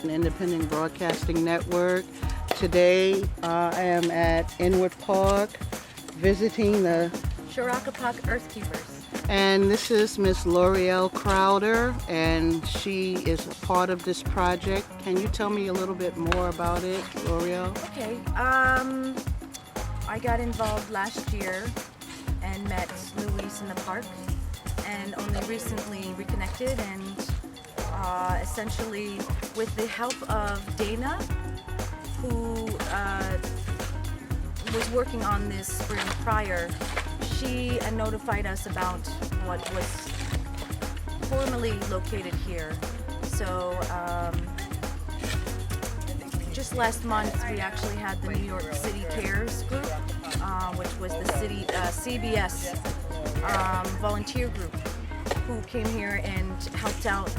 An independent broadcasting network. Today I am at Inwood Park visiting the Sharakapok Earthkeepers. and this is Miss L'Oreal Crowder, and she is a part of this project. Can you tell me a little bit more about it, L'Oreal? Okay, I got involved last year and met Luis in the park and only recently reconnected, and essentially with the help of Dana, who was working on this spring prior. She notified us about what was formerly located here. So just last month we actually had the New York City Cares group, which was the city CBS volunteer group, who came here and helped out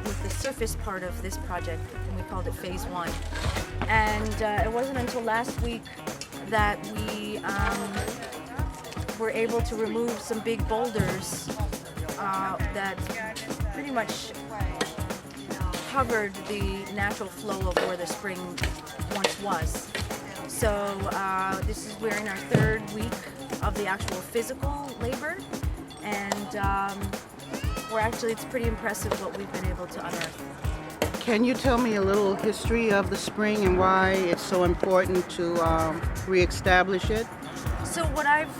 with the surface part of this project, and we called it Phase 1. And it wasn't until last week that we were able to remove some big boulders that pretty much covered the natural flow of where the spring once was. So we're in our third week of the actual physical labor, and it's pretty impressive what we've been able to unearth. Can you tell me a little history of the spring and why it's so important to reestablish it? So what I've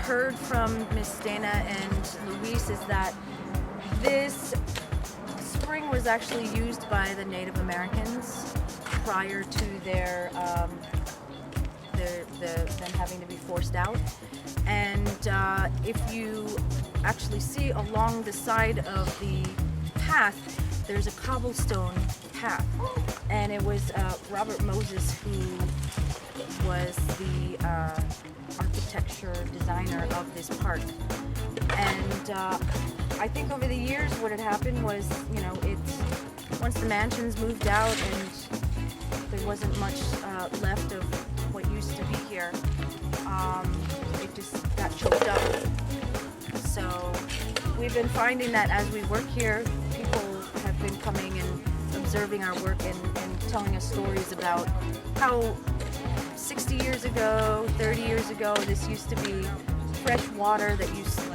heard from Miss Dana and Luis is that this spring was actually used by the Native Americans prior to them having to be forced out. And if you actually see along the side of the path, there's a cobblestone path, and it was Robert Moses who was the architecture designer of this park. And I think over the years what had happened was, once the mansions moved out and there wasn't much left of what used to be here, it just got choked up. So we've been finding that as we work here, people have been coming and observing our work and telling us stories about how 60 years ago, 30 years ago, this used to be fresh water that used to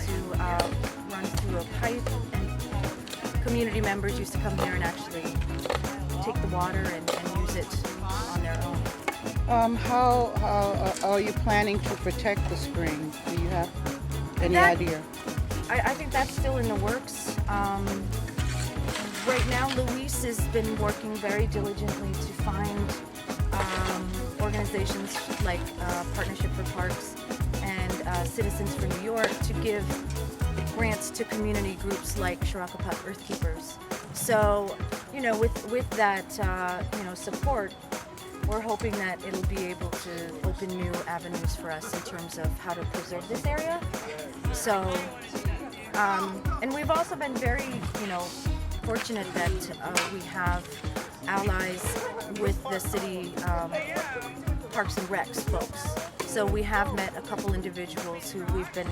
run through a pipe, and community members used to come here and actually take the water and use it on their own. How are you planning to protect the spring? Do you have any idea? I think that's still in the works. Right now, Luis has been working very diligently to find organizations like Partnership for Parks and Citizens for New York to give grants to community groups like Sharakapok Earthkeepers. So, with that, support, we're hoping that it'll be able to open new avenues for us in terms of how to preserve this area. So, and we've also been very, fortunate that we have allies with the city Parks and Recs folks. So we have met a couple individuals who we've been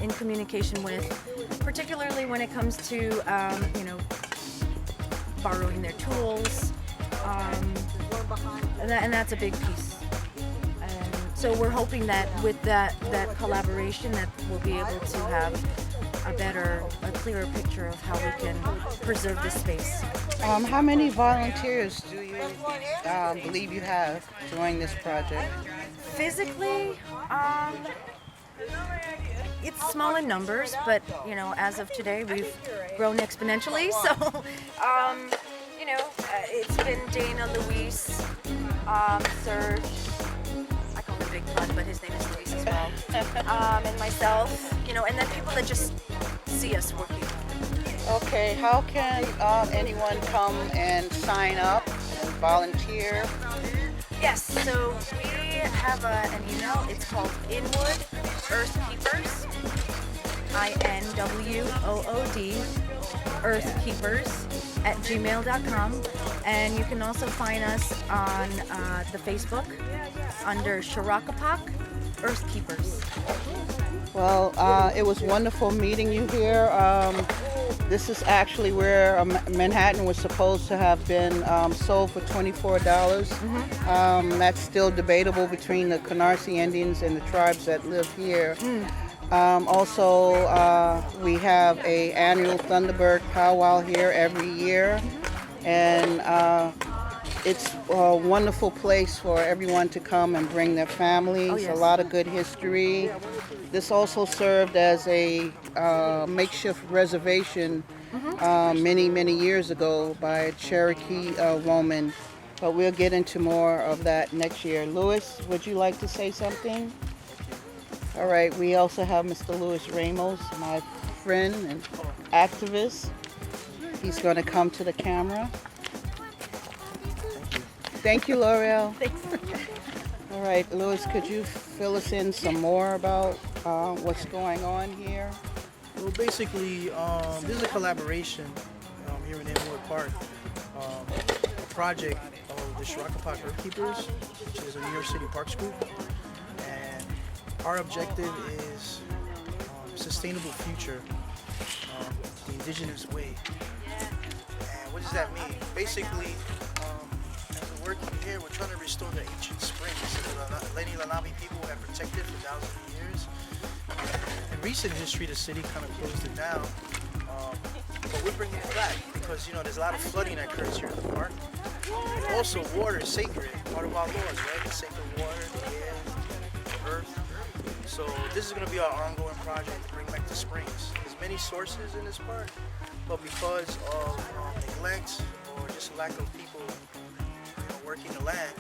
in communication with, particularly when it comes to, borrowing their tools, and that's a big piece. And so we're hoping that with that collaboration that we'll be able to have a clearer picture of how we can preserve this space. How many volunteers do you believe you have doing this project? Physically, it's small in numbers, but as of today, we've grown exponentially. So, it's been Dana, Luis, Serge. I call him Big Pun, but his name is Luis as well. And myself, and then people that just see us working. Okay, how can anyone come and sign up and volunteer? Yes, so we have an email. It's called Inwood Earthkeepers, INWOOD, earthkeepers@gmail.com. And you can also find us on the Facebook under Sharakapok, Earthkeepers. Well, it was wonderful meeting you here. This is actually where Manhattan was supposed to have been sold for $24. That's still debatable between the Canarsie Indians and the tribes that live here. Also, we have a annual Thunderbird powwow here every year, and it's a wonderful place for everyone to come and bring their families. Oh, yes. A lot of good history. This also served as a makeshift reservation many years ago by a Cherokee woman. But we'll get into more of that next year. Louis, would you like to say something? All right, we also have Mr. Louis Ramos, my friend and activist. He's going to come to the camera. Thank you, L'Oreal. Thanks. All right, Louis, could you fill us in some more about what's going on here? Well, basically, this is a collaboration here in Inwood Park. A project of the Sharakapok Earthkeepers, which is a New York City Parks group. And our objective is sustainable future, the indigenous way. And what does that mean? Basically, as we're working here, we're trying to restore the ancient springs that the Lenape people have protected for thousands of years. In recent history, the city kind of closed it down, but we're bringing it back because there's a lot of flooding that occurs here in the park. And also, water is sacred, part of our laws, right? The sacred water, the air, the earth. So this is going to be our ongoing project to bring back the springs. There's many sources in this park, but because of neglect or just lack of people working the land,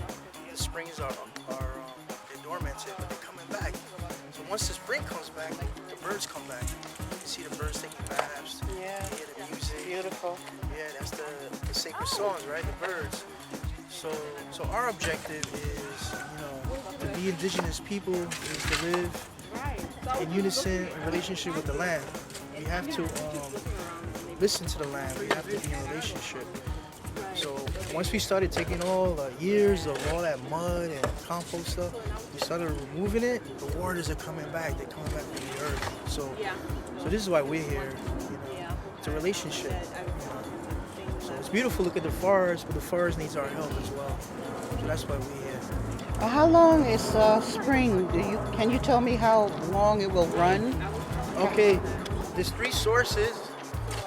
the springs are they're dormanted, but they're coming back. So once the spring comes back, the birds come back. You see the birds taking baths. Yeah, you hear the music. beautiful. Yeah, that's the sacred songs, right? The birds. So our objective is, to be indigenous people is to live in unison, in relationship with the land. We have to listen to the land. We have to be in a relationship. So once we started taking all the years of all that mud and compost stuff, we started removing it. The waters are coming back. They're coming back from the earth. So this is why we're here. It's a relationship. So it's beautiful. Look at the forest, but the forest needs our help as well. So that's why we're here. How long is spring? Can you tell me how long it will run? Okay, there's 3 sources.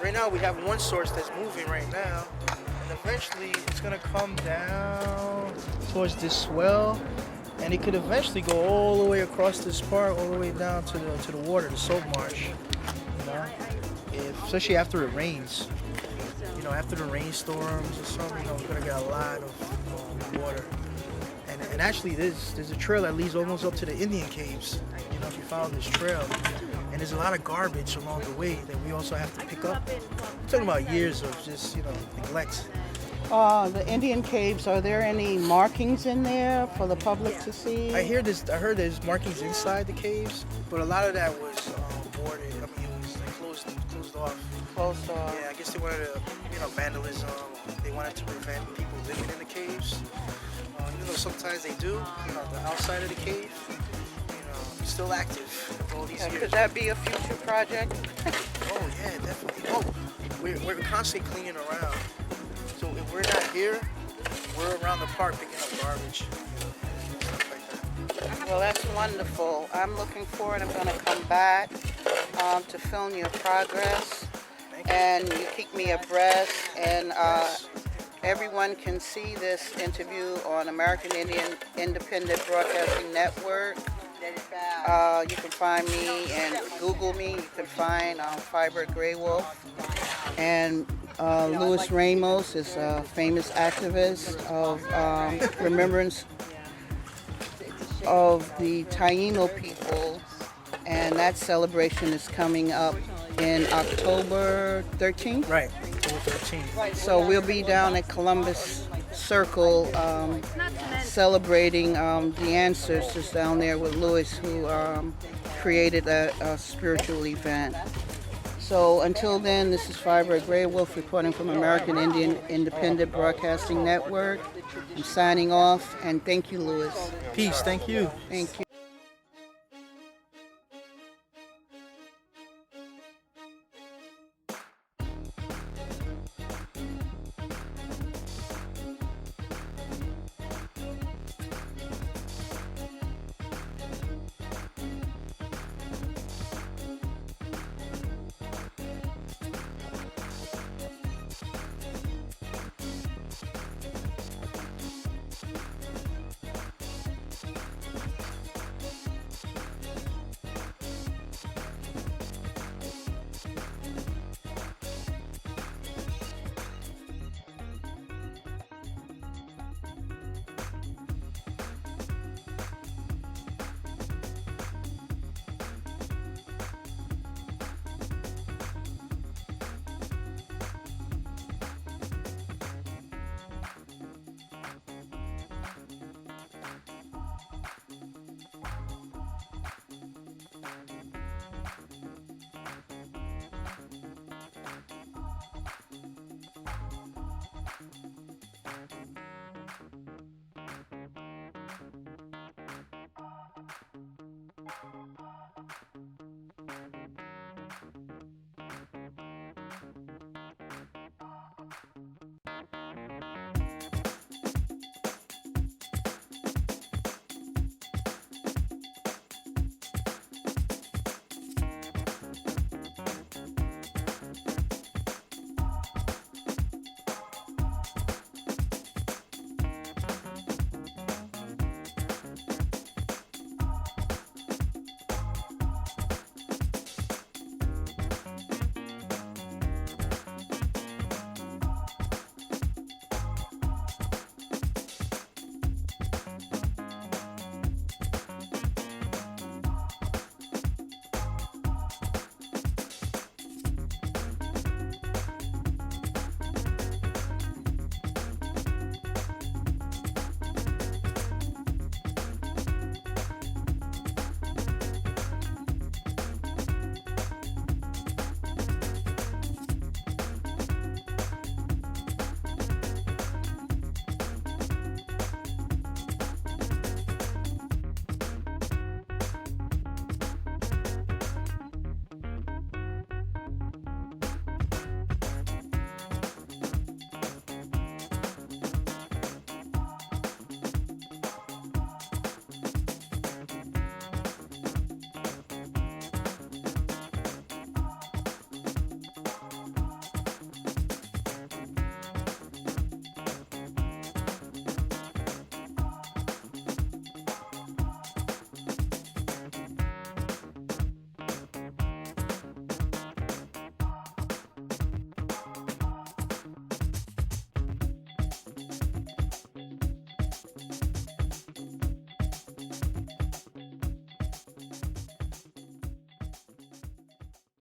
Right now we have one source that's moving right now. Eventually it's going to come down towards this swell, and it could eventually go all the way across this park, all the way down to the water, the salt marsh. Especially after it rains. After the rainstorms or something, we're going to get a lot of water. And actually there's a trail that leads almost up to the Indian caves. If you follow this trail, and there's a lot of garbage along the way that we also have to pick up. I'm talking about years of just neglect. The Indian caves, are there any markings in there for the public to see? I heard there's markings inside the caves, but a lot of that was boarded. I mean, it was closed off. Closed off. Yeah, I guess they wanted to, vandalism. They wanted to prevent people living in the caves. Sometimes they do. The outside of the cave, it's still active all these years. Could that be a future project? Oh yeah, definitely. Oh, we're constantly cleaning around. So if we're not here, we're around the park picking up garbage. Stuff like that. Well, that's wonderful. I'm looking forward. I'm going to come back to film your progress, and you keep me abreast. And everyone can see this interview on American Indian Independent Broadcasting Network. You can find me and Google me. You can find Fiber Grey Wolf. And Louis Ramos is a famous activist of remembrance of the Taino people. And that celebration is coming up in October 13th. Right, October 13th. So we'll be down at Columbus circle celebrating the ancestors down there with Louis, who created a spiritual event. So until then, this is Fiber Gray Wolf reporting from American Indian Independent Broadcasting Network. I'm signing off, and thank you, Louis. Peace. Thank you. Thank you.